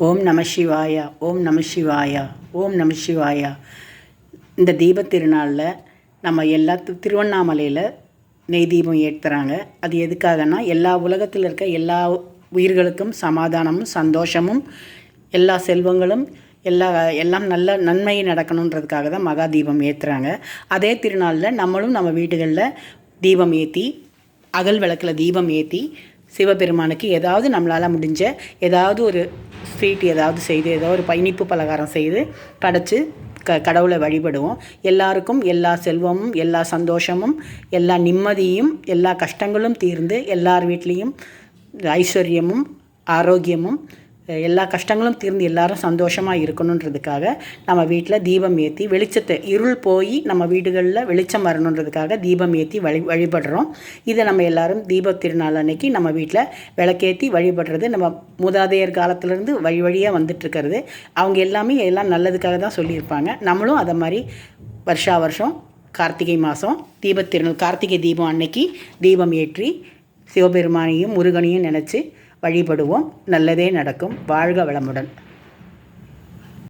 ஓம் நம சிவாயா, ஓம் நம சிவாயா, ஓம் நம சிவாயா. இந்த தீபத் திருநாளில் நம்ம திருவண்ணாமலையில் நெய் தீபம் ஏற்றுறாங்க. அது எதுக்காகனா எல்லா உலகத்தில் இருக்க எல்லா உயிர்களுக்கும் சமாதானமும் சந்தோஷமும் எல்லா செல்வங்களும் எல்லாம் நல்ல நன்மை நடக்கணுன்றதுக்காக தான் மகா தீபம் ஏற்றுறாங்க. அதே திருநாளில் நம்மளும் நம்ம வீடுகளில் தீபம் ஏற்றி, அகல் விளக்கில் தீபம் ஏற்றி சிவபெருமானுக்கு ஏதாவது நம்மளால் முடிஞ்ச ஏதாவது ஒரு ஸ்வீட் ஏதாவது செய்து, ஏதாவது ஒரு இனிப்பு பலகாரம் செய்து படைச்சி கடவுளை வழிபடுவோம். எல்லாருக்கும் எல்லா செல்வமும் எல்லா சந்தோஷமும் எல்லா நிம்மதியும் எல்லா கஷ்டங்களும் தீர்ந்து எல்லார் வீட்லேயும் ஐஸ்வர்யமும் ஆரோக்கியமும் எல்லா கஷ்டங்களும் தீர்ந்து எல்லாரும் சந்தோஷமாக இருக்கணுன்றதுக்காக நம்ம வீட்டில் தீபம் ஏற்றி வெளிச்சத்தை இருள் போய் நம்ம வீடுகளில் வெளிச்சம் வரணுன்றதுக்காக தீபம் ஏற்றி வழிபடுறோம். இதை நம்ம எல்லோரும் தீப திருநாள் அன்னைக்கு நம்ம வீட்டில் விளக்கேற்றி வழிபடுறது நம்ம மூதாதையர் காலத்துலேருந்து வழியாக வந்துட்டுருக்கிறது. அவங்க எல்லாம் நல்லதுக்காக தான் சொல்லியிருப்பாங்க. நம்மளும் அதை மாதிரி வருஷம் கார்த்திகை மாதம் கார்த்திகை தீபம் அன்னைக்கு தீபம் ஏற்றி சிவபெருமானையும் முருகனையும் நினச்சி வழிபடுவோம். நல்லதே நடக்கும். வாழ்க வளமுடன்.